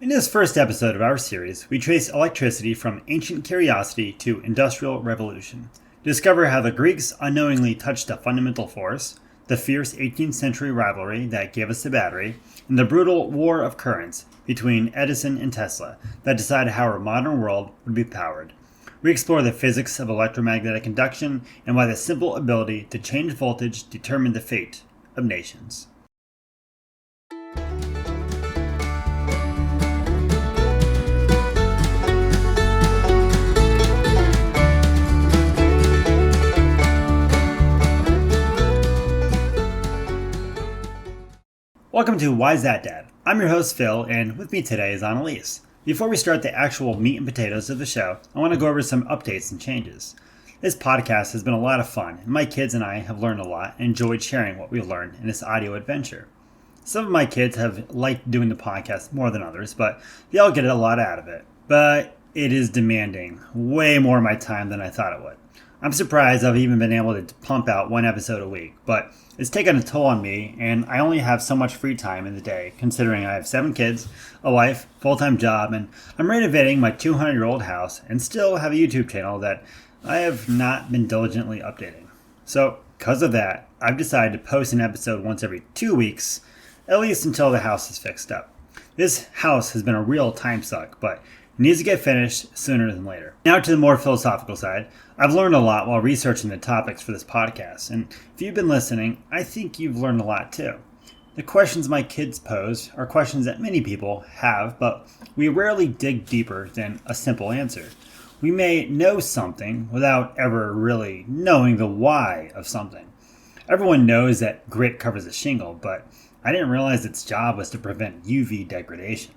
In this first episode of our series, we trace electricity from ancient curiosity to industrial revolution. Discover how the Greeks unknowingly touched a fundamental force, the fierce 18th century rivalry that gave us the battery, and the brutal war of currents between Edison and Tesla that decided how our modern world would be powered. We explore the physics of electromagnetic induction and why the simple ability to change voltage determined the fate of nations. Welcome to Why's That Dad? I'm your host Phil, and with me today is Annalise. Before we start the actual meat and potatoes of the show, I want to go over some updates and changes. This podcast has been a lot of fun, and my kids and I have learned a lot and enjoyed sharing what we've learned in this audio adventure. Some of my kids have liked doing the podcast more than others, but they all get a lot out of it. But it is demanding way more of my time than I thought it would. I'm surprised I've even been able to pump out one episode a week, but it's taken a toll on me, and I only have so much free time in the day, considering I have 7 kids, a wife, full-time job, and I'm renovating my 200-year-old house and still have a YouTube channel that I have not been diligently updating. So, because of that, I've decided to post an episode once every 2 weeks, at least until the house is fixed up. This house has been a real time suck, but it needs to get finished sooner than later. Now to the more philosophical side. I've learned a lot while researching the topics for this podcast, and if you've been listening, I think you've learned a lot too. The questions my kids pose are questions that many people have, but we rarely dig deeper than a simple answer. We may know something without ever really knowing the why of something. Everyone knows that grit covers a shingle, but I didn't realize its job was to prevent UV degradation.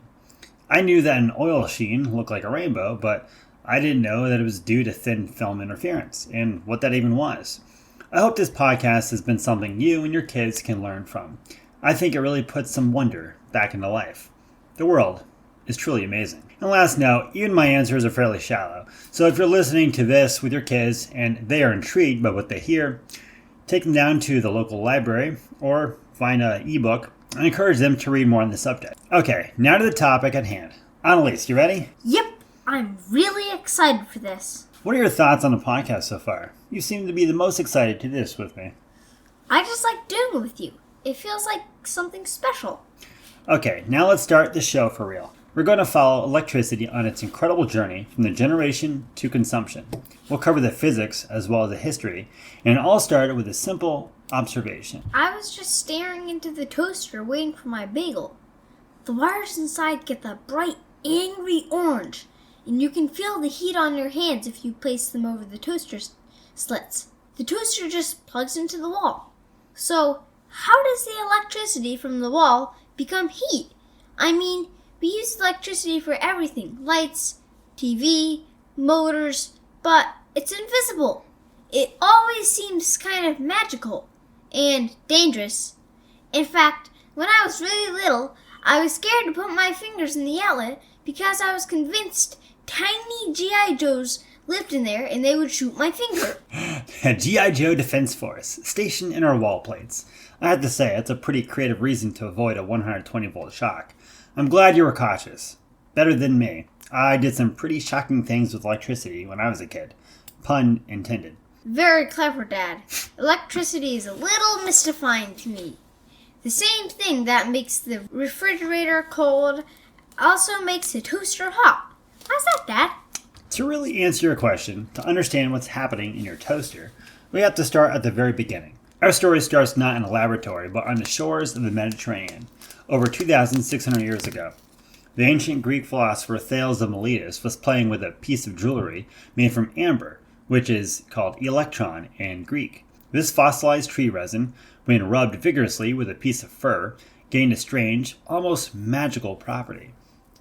I knew that an oil sheen looked like a rainbow, but I didn't know that it was due to thin film interference, and what that even was. I hope this podcast has been something you and your kids can learn from. I think it really puts some wonder back into life. The world is truly amazing. And last note, even my answers are fairly shallow, so if you're listening to this with your kids and they are intrigued by what they hear, take them down to the local library or find an ebook and encourage them to read more on the subject. Okay, now to the topic at hand. Annalise, you ready? Yep. I'm really excited for this. What are your thoughts on the podcast so far? You seem to be the most excited to do this with me. I just like doing it with you. It feels like something special. Okay, now let's start the show for real. We're going to follow electricity on its incredible journey from the generation to consumption. We'll cover the physics as well as the history, and it all started with a simple observation. I was just staring into the toaster waiting for my bagel. The wires inside get that bright, angry orange, and you can feel the heat on your hands if you place them over the toaster slits. The toaster just plugs into the wall. So, how does the electricity from the wall become heat? I mean, we use electricity for everything. Lights, TV, motors, but it's invisible. It always seems kind of magical and dangerous. In fact, when I was really little, I was scared to put my fingers in the outlet because I was convinced tiny G.I. Joes lived in there and they would shoot my finger. G.I. Joe Defense Force, stationed in our wall plates. I have to say, that's a pretty creative reason to avoid a 120-volt shock. I'm glad you were cautious. Better than me. I did some pretty shocking things with electricity when I was a kid. Pun intended. Very clever, Dad. Electricity is a little mystifying to me. The same thing that makes the refrigerator cold also makes the toaster hot. How's that, Dad? To really answer your question, to understand what's happening in your toaster, we have to start at the very beginning. Our story starts not in a laboratory, but on the shores of the Mediterranean, over 2,600 years ago. The ancient Greek philosopher Thales of Miletus was playing with a piece of jewelry made from amber, which is called electron in Greek. This fossilized tree resin, when rubbed vigorously with a piece of fur, gained a strange, almost magical property.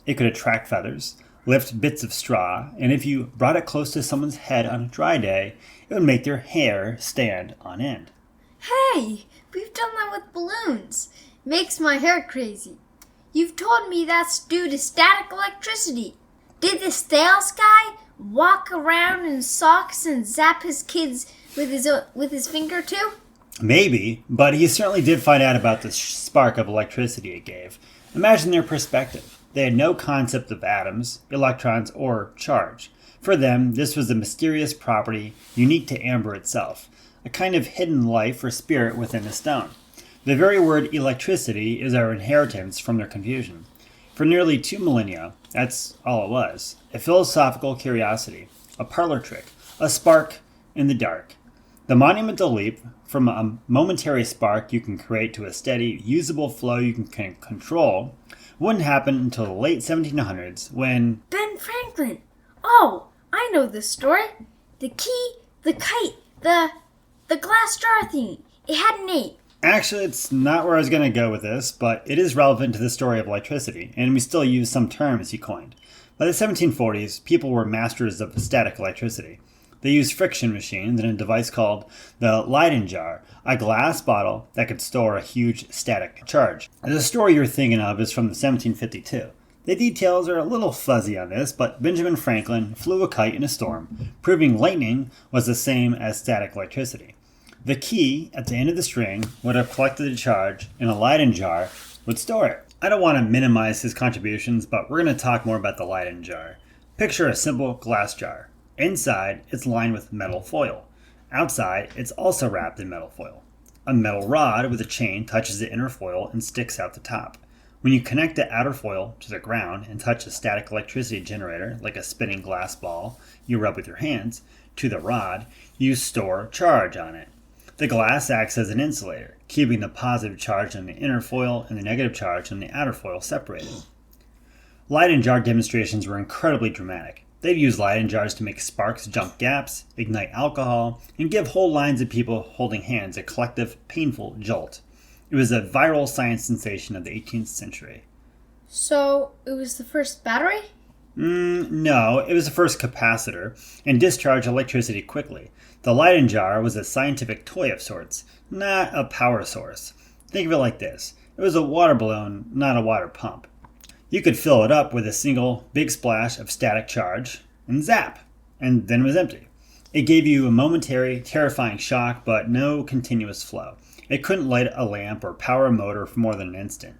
It could attract feathers, lift bits of straw, and if you brought it close to someone's head on a dry day, it would make their hair stand on end. Hey, we've done that with balloons. Makes my hair crazy. You've told me that's due to static electricity. Did this Thales guy walk around in socks and zap his kids with his finger too? Maybe, but he certainly did find out about the spark of electricity it gave. Imagine their perspective. They had no concept of atoms, electrons, or charge. For them, this was a mysterious property unique to amber itself, a kind of hidden life or spirit within a stone. The very word electricity is our inheritance from their confusion. For nearly 2 millennia, that's all it was. A philosophical curiosity, a parlor trick, a spark in the dark. The monumental leap from a momentary spark you can create to a steady, usable flow you can control wouldn't happen until the late 1700s when... Ben Franklin! Oh, I know this story. The key, the kite, the glass jar thingy. It had a name. Actually, it's not where I was going to go with this, but it is relevant to the story of electricity, and we still use some terms he coined. By the 1740s, people were masters of static electricity. They used friction machines and a device called the Leyden jar, a glass bottle that could store a huge static charge. The story you're thinking of is from 1752. The details are a little fuzzy on this, but Benjamin Franklin flew a kite in a storm, proving lightning was the same as static electricity. The key at the end of the string would have collected the charge, and a Leyden jar would store it. I don't want to minimize his contributions, but we're going to talk more about the Leyden jar. Picture a simple glass jar. Inside, it's lined with metal foil. Outside, it's also wrapped in metal foil. A metal rod with a chain touches the inner foil and sticks out the top. When you connect the outer foil to the ground and touch a static electricity generator, like a spinning glass ball you rub with your hands, to the rod, you store charge on it. The glass acts as an insulator, keeping the positive charge on the inner foil and the negative charge on the outer foil separated. Leyden jar demonstrations were incredibly dramatic. They'd use Leyden jars to make sparks jump gaps, ignite alcohol, and give whole lines of people holding hands a collective, painful jolt. It was a viral science sensation of the 18th century. So, it was the first battery? No, it was the first capacitor, and discharged electricity quickly. The Leyden jar was a scientific toy of sorts, not a power source. Think of it like this. It was a water balloon, not a water pump. You could fill it up with a single big splash of static charge, and zap, and then it was empty. It gave you a momentary, terrifying shock, but no continuous flow. It couldn't light a lamp or power a motor for more than an instant.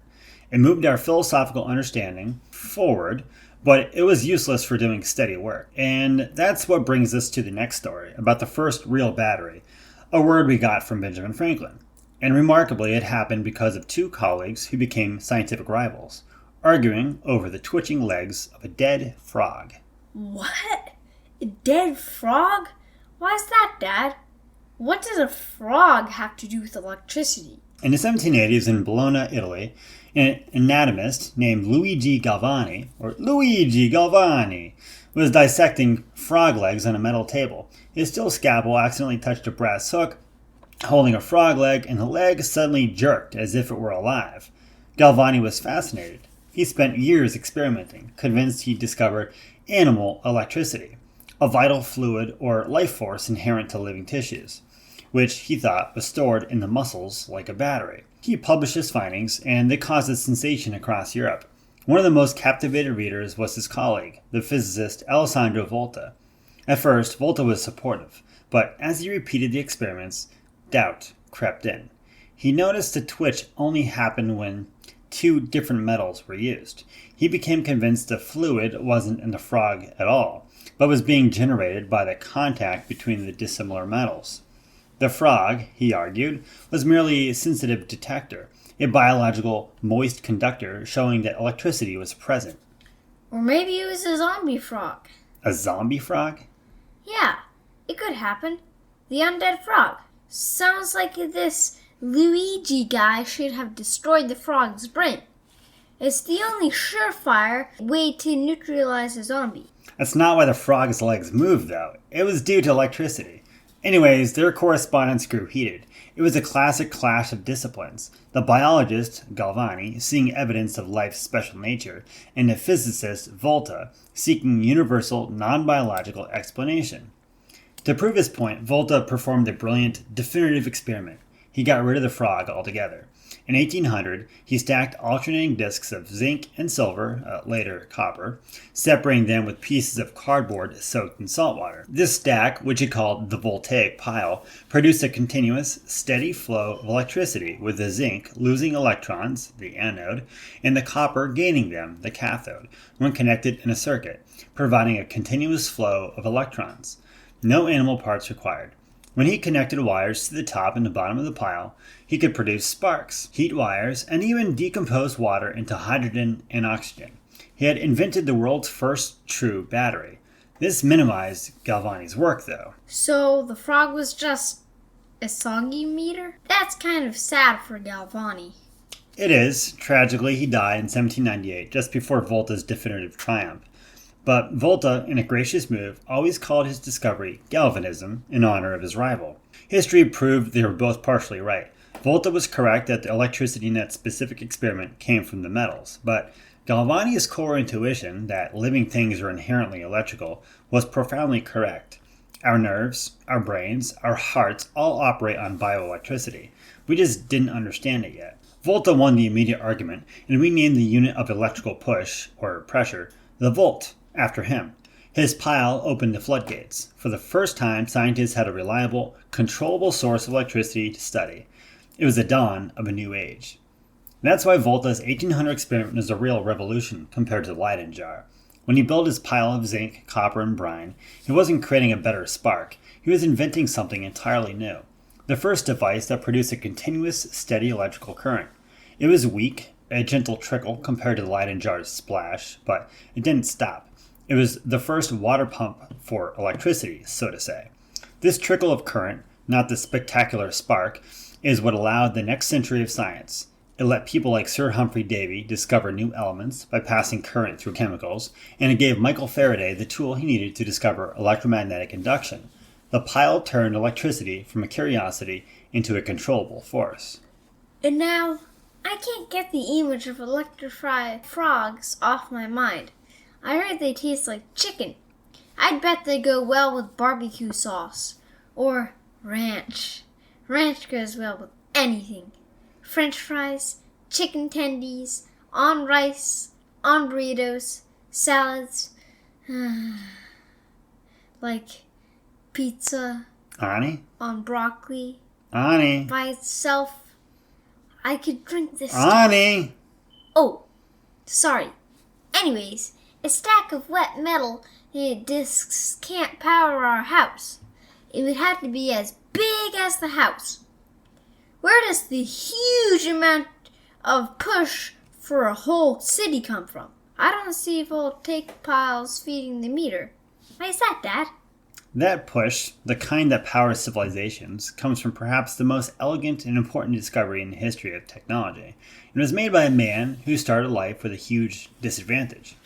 It moved our philosophical understanding forward, but it was useless for doing steady work. And that's what brings us to the next story, about the first real battery, a word we got from Benjamin Franklin. And remarkably, it happened because of 2 colleagues who became scientific rivals, arguing over the twitching legs of a dead frog. What? A dead frog? Why's that, Dad? What does a frog have to do with electricity? In the 1780s in Bologna, Italy, an anatomist named Luigi Galvani was dissecting frog legs on a metal table. His steel scalpel accidentally touched a brass hook holding a frog leg, and the leg suddenly jerked as if it were alive. Galvani was fascinated. He spent years experimenting, convinced he'd discovered animal electricity, a vital fluid or life force inherent to living tissues, which he thought was stored in the muscles like a battery. He published his findings, and they caused a sensation across Europe. One of the most captivated readers was his colleague, the physicist Alessandro Volta. At first, Volta was supportive, but as he repeated the experiments, doubt crept in. He noticed the twitch only happened when 2 different metals were used. He became convinced the fluid wasn't in the frog at all, but was being generated by the contact between the dissimilar metals. The frog, he argued, was merely a sensitive detector, a biological moist conductor showing that electricity was present. Or maybe it was a zombie frog. A zombie frog? Yeah, it could happen. The undead frog. Sounds like this Luigi guy should have destroyed the frog's brain. It's the only surefire way to neutralize a zombie. That's not why the frog's legs moved, though. It was due to electricity. Anyways, their correspondence grew heated. It was a classic clash of disciplines. The biologist, Galvani, seeing evidence of life's special nature, and the physicist, Volta, seeking universal, non-biological explanation. To prove his point, Volta performed a brilliant, definitive experiment. He got rid of the frog altogether. In 1800, he stacked alternating discs of zinc and silver, later copper, separating them with pieces of cardboard soaked in salt water. This stack, which he called the voltaic pile, produced a continuous, steady flow of electricity, with the zinc losing electrons, the anode, and the copper gaining them, the cathode, when connected in a circuit, providing a continuous flow of electrons. No animal parts required. When he connected wires to the top and the bottom of the pile, he could produce sparks, heat wires, and even decompose water into hydrogen and oxygen. He had invented the world's first true battery. This minimized Galvani's work, though. So the frog was just a soggy meter? That's kind of sad for Galvani. It is. Tragically, he died in 1798, just before Volta's definitive triumph. But Volta, in a gracious move, always called his discovery galvanism in honor of his rival. History proved they were both partially right. Volta was correct that the electricity in that specific experiment came from the metals, but Galvani's core intuition that living things are inherently electrical was profoundly correct. Our nerves, our brains, our hearts all operate on bioelectricity. We just didn't understand it yet. Volta won the immediate argument and renamed the unit of electrical push, or pressure, the volt, after him. His pile opened the floodgates. For the first time, scientists had a reliable, controllable source of electricity to study. It was the dawn of a new age. That's why Volta's 1800 experiment was a real revolution compared to the Leyden jar. When he built his pile of zinc, copper, and brine, he wasn't creating a better spark. He was inventing something entirely new. The first device that produced a continuous, steady electrical current. It was weak, a gentle trickle compared to the Leyden jar's splash, but it didn't stop. It was the first water pump for electricity, so to say. This trickle of current, not the spectacular spark, is what allowed the next century of science. It let people like Sir Humphrey Davy discover new elements by passing current through chemicals, and it gave Michael Faraday the tool he needed to discover electromagnetic induction. The pile turned electricity from a curiosity into a controllable force. And now, I can't get the image of electrified frogs off my mind. I heard they taste like chicken. I'd bet they go well with barbecue sauce. Or ranch. Ranch goes well with anything. French fries, chicken tendies, on rice, on burritos, salads. Like pizza. Ani? On broccoli. Ani? By itself. I could drink this. Ani? Oh, sorry. Anyways, a stack of wet metal discs can't power our house. It would have to be as big as the house. Where does the huge amount of push for a whole city come from? I don't see voltaic piles feeding the meter. Why is that, Dad? That push, the kind that powers civilizations, comes from perhaps the most elegant and important discovery in the history of technology. It was made by a man who started life with a huge disadvantage.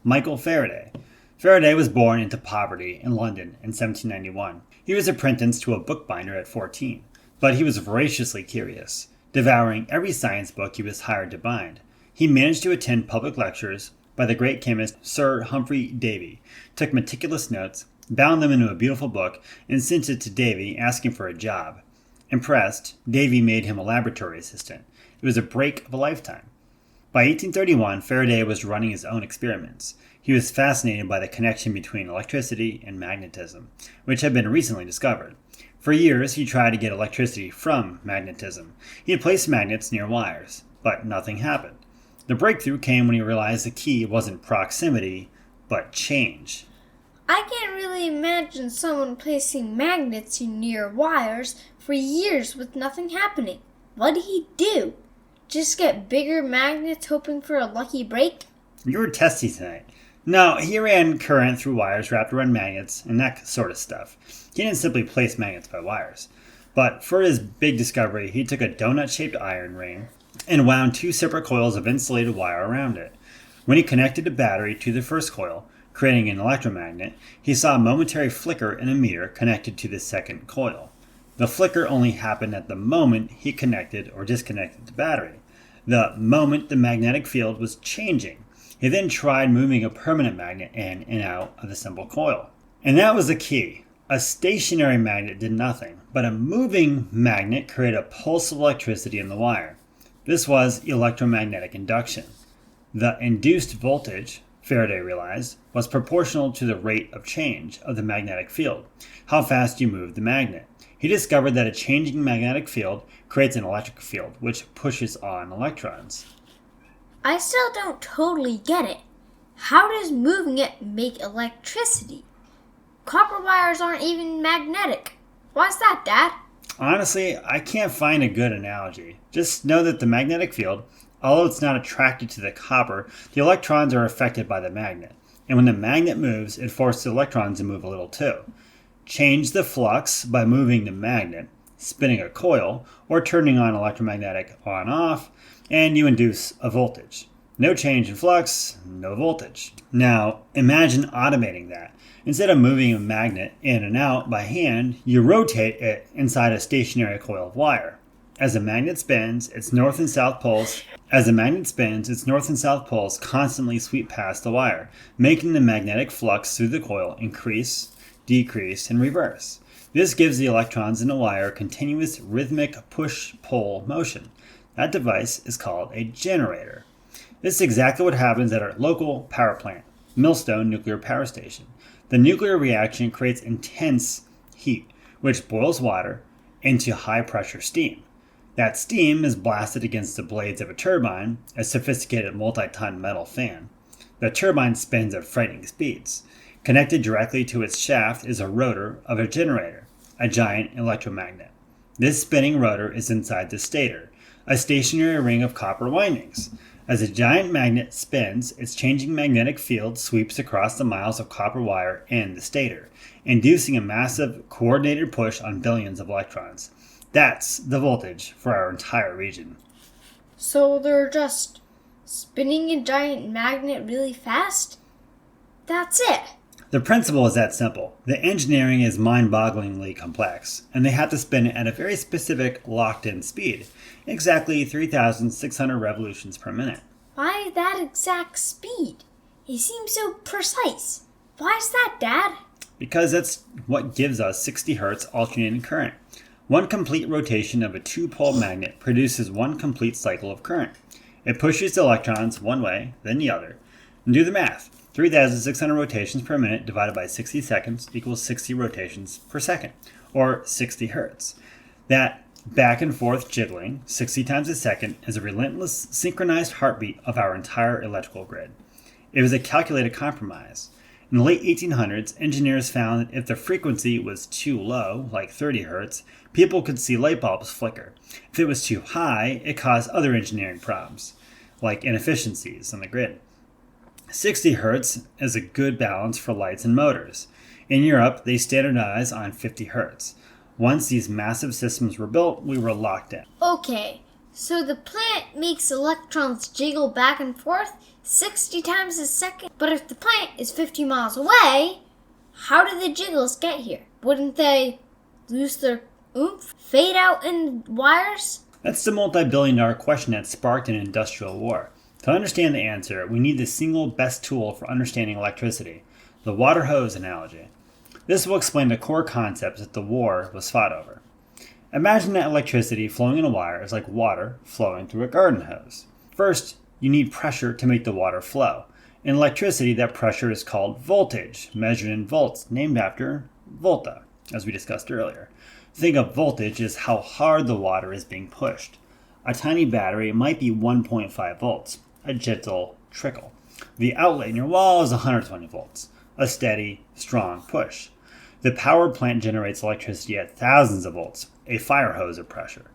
Michael Faraday. Faraday was born into poverty in London in 1791. He was apprenticed to a bookbinder at 14, but he was voraciously curious, devouring every science book he was hired to bind. He managed to attend public lectures by the great chemist Sir Humphrey Davy, took meticulous notes, bound them into a beautiful book, and sent it to Davy asking for a job. Impressed, Davy made him a laboratory assistant. It was a break of a lifetime. By 1831, Faraday was running his own experiments. He was fascinated by the connection between electricity and magnetism, which had been recently discovered. For years, he tried to get electricity from magnetism. He had placed magnets near wires, but nothing happened. The breakthrough came when he realized the key wasn't proximity, but change. I can't really imagine someone placing magnets near wires for years with nothing happening. What did he do? Just get bigger magnets hoping for a lucky break? You were testy tonight. No, he ran current through wires wrapped around magnets and that sort of stuff. He didn't simply place magnets by wires. But for his big discovery, he took a donut-shaped iron ring and wound two separate coils of insulated wire around it. When he connected a battery to the first coil, creating an electromagnet, he saw a momentary flicker in a meter connected to the second coil. The flicker only happened at the moment he connected or disconnected the battery. The moment the magnetic field was changing. He then tried moving a permanent magnet in and out of the simple coil. And that was the key. A stationary magnet did nothing, but a moving magnet created a pulse of electricity in the wire. This was electromagnetic induction. The induced voltage, Faraday realized, was proportional to the rate of change of the magnetic field, how fast you move the magnet. He discovered that a changing magnetic field creates an electric field, which pushes on electrons. I still don't totally get it. How does moving it make electricity? Copper wires aren't even magnetic. Why's that, Dad? Honestly, I can't find a good analogy. Just know that the magnetic field, although it's not attracted to the copper, the electrons are affected by the magnet. And when the magnet moves, it forces the electrons to move a little too. Change the flux by moving the magnet, spinning a coil, or turning on electromagnetic on-off, and you induce a voltage. No change in flux, no voltage. Now, imagine automating that. Instead of moving a magnet in and out by hand, you rotate it inside a stationary coil of wire. As the magnet spins, its north and south poles constantly sweep past the wire, making the magnetic flux through the coil increase, decrease, and reverse. This gives the electrons in the wire continuous rhythmic push-pull motion. That device is called a generator. This is exactly what happens at our local power plant, Millstone Nuclear Power Station. The nuclear reaction creates intense heat, which boils water into high-pressure steam. That steam is blasted against the blades of a turbine, a sophisticated multi-ton metal fan. The turbine spins at frightening speeds. Connected directly to its shaft is a rotor of a generator, a giant electromagnet. This spinning rotor is inside the stator, a stationary ring of copper windings. As a giant magnet spins, its changing magnetic field sweeps across the miles of copper wire and the stator, inducing a massive, coordinated push on billions of electrons. That's the voltage for our entire region. So they're just spinning a giant magnet really fast? That's it. The principle is that simple. The engineering is mind-bogglingly complex, and they have to spin it at a very specific locked-in speed, exactly 3,600 revolutions per minute. Why that exact speed? It seems so precise. Why is that, Dad? Because that's what gives us 60 Hz alternating current. One complete rotation of a two-pole magnet produces one complete cycle of current. It pushes the electrons one way, then the other. And do the math. 3,600 rotations per minute divided by 60 seconds equals 60 rotations per second, or 60 Hertz. That back and forth jiggling, 60 times a second, is a relentless, synchronized heartbeat of our entire electrical grid. It was a calculated compromise. In the late 1800s, engineers found that if the frequency was too low, like 30 Hertz, people could see light bulbs flicker. If it was too high, it caused other engineering problems, like inefficiencies on the grid. 60 Hz is a good balance for lights and motors. In Europe, they standardized on 50 Hz. Once these massive systems were built, we were locked in. Okay, so the plant makes electrons jiggle back and forth 60 times a second. But if the plant is 50 miles away, how did the jiggles get here? Wouldn't they lose their oomph? Fade out in wires? That's the multi-billion-dollar question that sparked an industrial war. To understand the answer, we need the single best tool for understanding electricity, the water hose analogy. This will explain the core concepts that the war was fought over. Imagine that electricity flowing in a wire is like water flowing through a garden hose. First, you need pressure to make the water flow. In electricity, that pressure is called voltage, measured in volts, named after Volta, as we discussed earlier. Think of voltage as how hard the water is being pushed. A tiny battery might be 1.5 volts, a gentle trickle. The outlet in your wall is 120 volts, a steady, strong push. The power plant generates electricity at thousands of volts, a fire hose of pressure.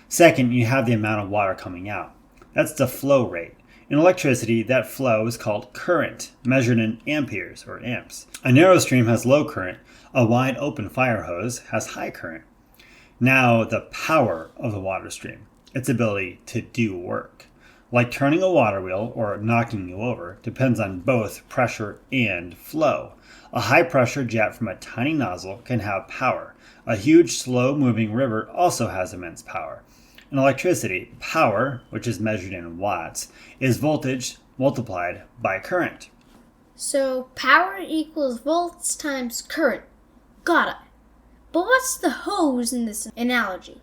Second, you have the amount of water coming out. That's the flow rate. In electricity, that flow is called current, measured in amperes or amps. A narrow stream has low current. A wide open fire hose has high current. Now, the power of the water stream, its ability to do work. Like turning a water wheel or knocking you over, depends on both pressure and flow. A high-pressure jet from a tiny nozzle can have power. A huge, slow-moving river also has immense power. In electricity, power, which is measured in watts, is voltage multiplied by current. So power equals volts times current. Got it. But what's the hose in this analogy?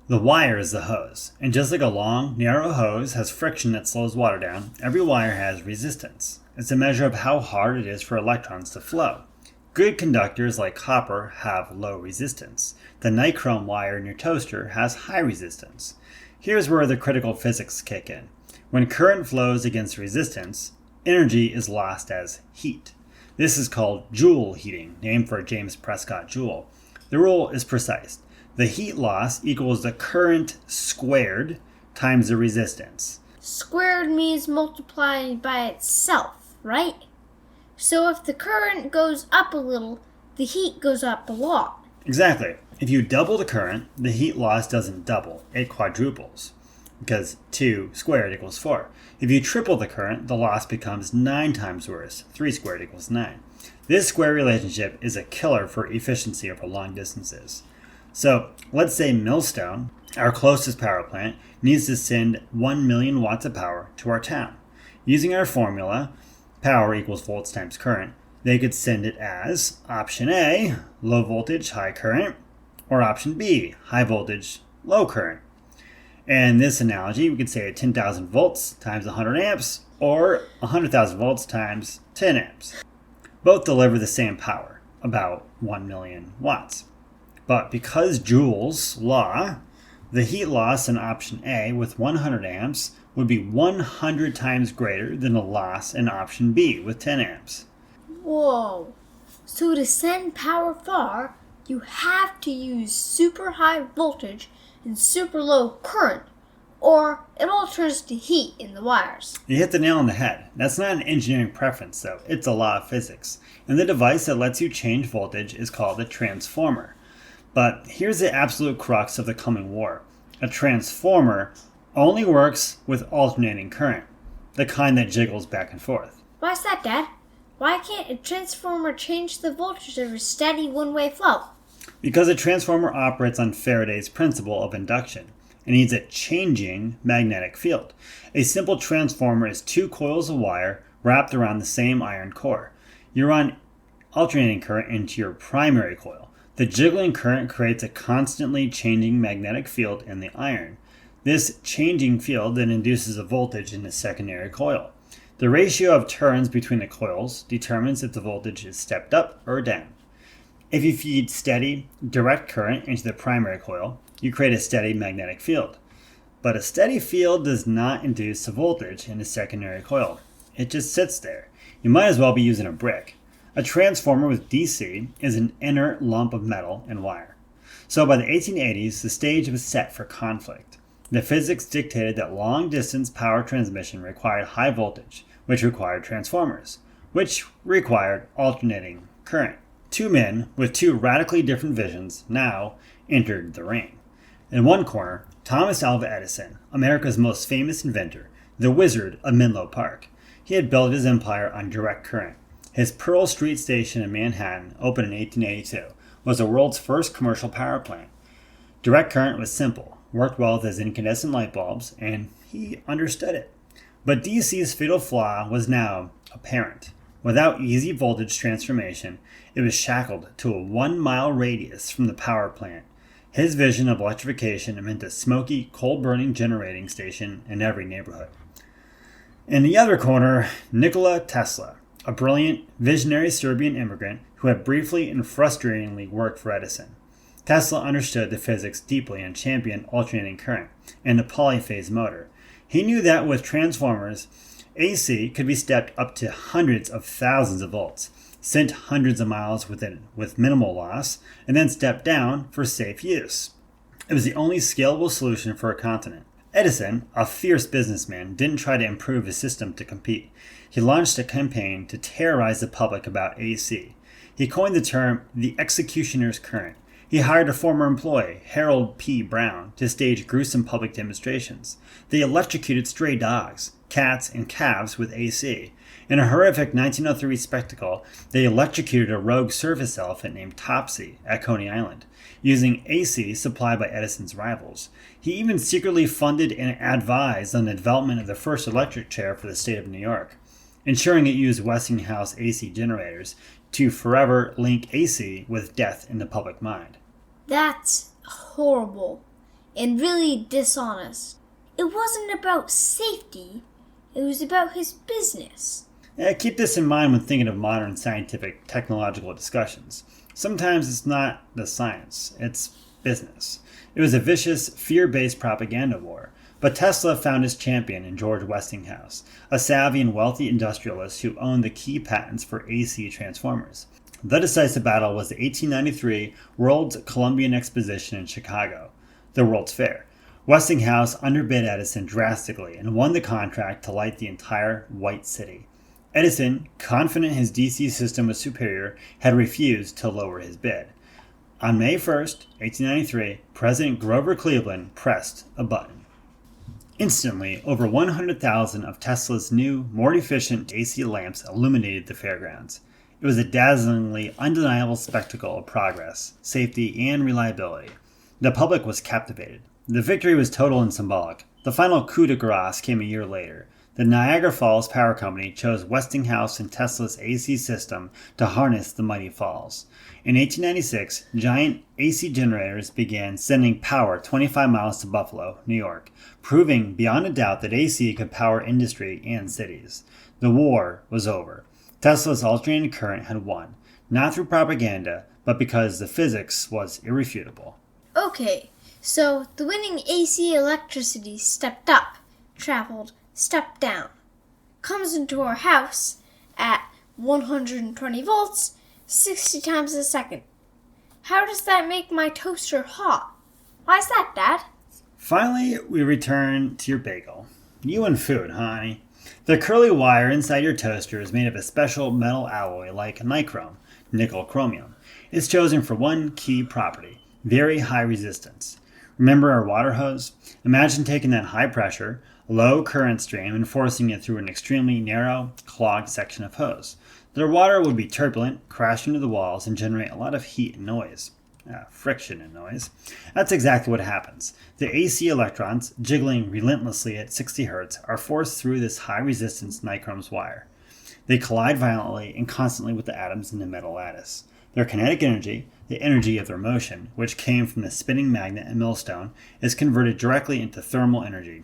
The wire is the hose, and just like a long, narrow hose has friction that slows water down, every wire has resistance. It's a measure of how hard it is for electrons to flow. Good conductors like copper have low resistance. The nichrome wire in your toaster has high resistance. Here's where the critical physics kick in. When current flows against resistance, energy is lost as heat. This is called joule heating, named for James Prescott Joule. The rule is precise. The heat loss equals the current squared times the resistance. Squared means multiplying by itself, right? So if the current goes up a little, the heat goes up a lot. Exactly. If you double the current, the heat loss doesn't double, it quadruples. Because 2 squared equals 4. If you triple the current, the loss becomes 9 times worse. 3 squared equals 9. This square relationship is a killer for efficiency over long distances. So let's say Millstone, our closest power plant, needs to send 1 million watts of power to our town. Using our formula, power equals volts times current, they could send it as option A, low voltage, high current, or option B, high voltage, low current. In this analogy, we could say 10,000 volts times 100 amps, or 100,000 volts times 10 amps. Both deliver the same power, about 1 million watts. But because Joule's law, the heat loss in option A with 100 amps would be 100 times greater than the loss in option B with 10 amps. Whoa. So to send power far, you have to use super high voltage and super low current, or it all turns to heat in the wires. You hit the nail on the head. That's not an engineering preference, though. It's a law of physics. And the device that lets you change voltage is called a transformer. But here's the absolute crux of the coming war. A transformer only works with alternating current, the kind that jiggles back and forth. Why's that, Dad? Why can't a transformer change the voltage of a steady one-way flow? Because a transformer operates on Faraday's principle of induction. It needs a changing magnetic field. A simple transformer is 2 coils of wire wrapped around the same iron core. You run alternating current into your primary coil. The jiggling current creates a constantly changing magnetic field in the iron. This changing field then induces a voltage in the secondary coil. The ratio of turns between the coils determines if the voltage is stepped up or down. If you feed steady, direct current into the primary coil, you create a steady magnetic field. But a steady field does not induce a voltage in the secondary coil. It just sits there. You might as well be using a brick. A transformer with DC is an inert lump of metal and wire. So by the 1880s, the stage was set for conflict. The physics dictated that long-distance power transmission required high voltage, which required transformers, which required alternating current. 2 men with 2 radically different visions now entered the ring. In one corner, Thomas Alva Edison, America's most famous inventor, the Wizard of Menlo Park. He had built his empire on direct current. His Pearl Street station in Manhattan, opened in 1882, was the world's first commercial power plant. Direct current was simple, worked well with his incandescent light bulbs, and he understood it. But DC's fatal flaw was now apparent. Without easy voltage transformation, it was shackled to a 1-mile radius from the power plant. His vision of electrification meant a smoky, coal-burning generating station in every neighborhood. In the other corner, Nikola Tesla, a brilliant, visionary Serbian immigrant who had briefly and frustratingly worked for Edison. Tesla understood the physics deeply and championed alternating current and the polyphase motor. He knew that with transformers, AC could be stepped up to hundreds of thousands of volts, sent hundreds of miles with minimal loss, and then stepped down for safe use. It was the only scalable solution for a continent. Edison, a fierce businessman, didn't try to improve his system to compete. He launched a campaign to terrorize the public about AC. He coined the term the executioner's current. He hired a former employee, Harold P. Brown, to stage gruesome public demonstrations. They electrocuted stray dogs, cats, and calves with AC. In a horrific 1903 spectacle, they electrocuted a rogue service elephant named Topsy at Coney Island, using AC supplied by Edison's rivals. He even secretly funded and advised on the development of the first electric chair for the state of New York, ensuring it used Westinghouse AC generators to forever link AC with death in the public mind. That's horrible. and really dishonest. It wasn't about safety, it was about his business. Keep this in mind when thinking of modern scientific technological discussions. Sometimes it's not the science, it's business. It was a vicious, fear-based propaganda war. But Tesla found his champion in George Westinghouse, a savvy and wealthy industrialist who owned the key patents for AC transformers. The decisive battle was the 1893 World's Columbian Exposition in Chicago, the World's Fair. Westinghouse underbid Edison drastically and won the contract to light the entire White City. Edison, confident his DC system was superior, had refused to lower his bid. On May 1st, 1893, President Grover Cleveland pressed a button. Instantly, over 100,000 of Tesla's new, more efficient AC lamps illuminated the fairgrounds. It was a dazzlingly undeniable spectacle of progress, safety, and reliability. The public was captivated. The victory was total and symbolic. The final coup de grace came a year later. The Niagara Falls Power Company chose Westinghouse and Tesla's AC system to harness the mighty falls. In 1896, giant AC generators began sending power 25 miles to Buffalo, New York, proving beyond a doubt that AC could power industry and cities. The war was over. Tesla's alternating current had won, not through propaganda, but because the physics was irrefutable. Okay, so the winning AC electricity stepped up, traveled, stepped down, comes into our house at 120 volts, 60 times a second. How does that make my toaster hot? Why's that, Dad? Finally, we return to your bagel. You and food, honey. The curly wire inside your toaster is made of a special metal alloy like nichrome, nickel chromium. It's chosen for one key property, very high resistance. Remember our water hose? Imagine taking that high pressure, low current stream and forcing it through an extremely narrow, clogged section of hose. The water would be turbulent, crash into the walls, and generate a lot of heat and noise. Friction and noise. That's exactly what happens. The AC electrons, jiggling relentlessly at 60 Hz, are forced through this high-resistance nichrome's wire. They collide violently and constantly with the atoms in the metal lattice. Their kinetic energy, the energy of their motion, which came from the spinning magnet and millstone, is converted directly into thermal energy,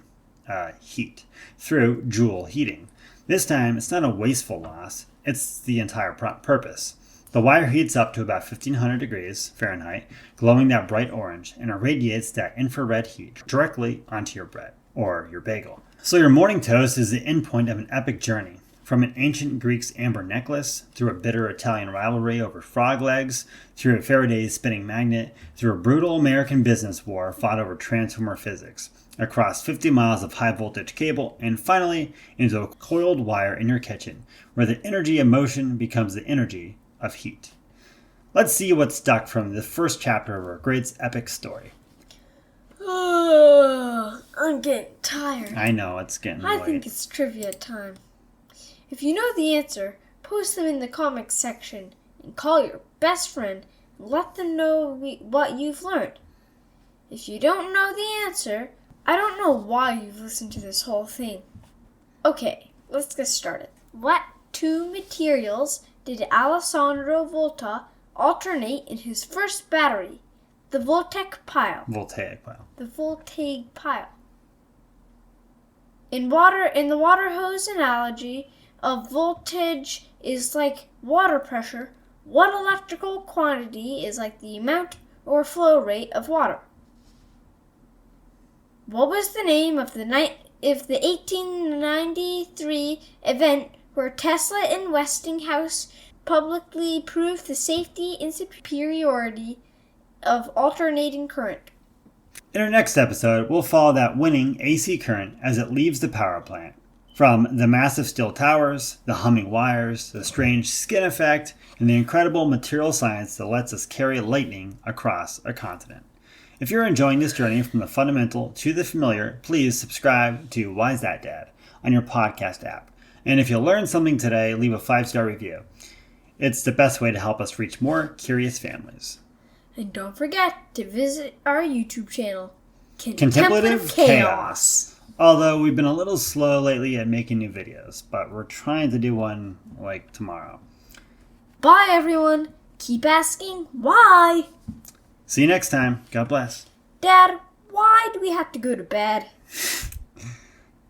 heat, through Joule heating. This time, it's not a wasteful loss, it's the entire purpose. The wire heats up to about 1500 degrees Fahrenheit, glowing that bright orange, and irradiates that infrared heat directly onto your bread, or your bagel. So your morning toast is the endpoint of an epic journey. From an ancient Greek's amber necklace, through a bitter Italian rivalry over frog legs, through a Faraday's spinning magnet, through a brutal American business war fought over transformer physics, across 50 miles of high voltage cable, and finally into a coiled wire in your kitchen, where the energy of motion becomes the energy of heat. Let's see what's stuck from the first chapter of our great epic story. I'm getting tired. I know, it's getting late. I think it's trivia time. If you know the answer, post them in the comments section and call your best friend and let them know what you've learned. If you don't know the answer, I don't know why you've listened to this whole thing. Okay, let's get started. What two materials did Alessandro Volta alternate in his first battery, the voltaic pile? The voltaic pile. In the water hose analogy of voltage is like water pressure, what electrical quantity is like the amount or flow rate of water? What was the name of the 1893 event where Tesla and Westinghouse publicly proved the safety and superiority of alternating current? In our next episode, we'll follow that winning AC current as it leaves the power plant. From the massive steel towers, the humming wires, the strange skin effect, and the incredible material science that lets us carry lightning across a continent. If you're enjoying this journey from the fundamental to the familiar, please subscribe to Why Is That Dad on your podcast app. And if you learned something today, leave a 5-star review. It's the best way to help us reach more curious families. And don't forget to visit our YouTube channel, Contemplative Chaos. Although we've been a little slow lately at making new videos, but we're trying to do one like tomorrow. Bye everyone. Keep asking why. See you next time. God bless. Dad, why do we have to go to bed?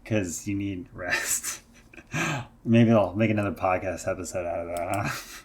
Because you need rest. Maybe I'll make another podcast episode out of that, huh?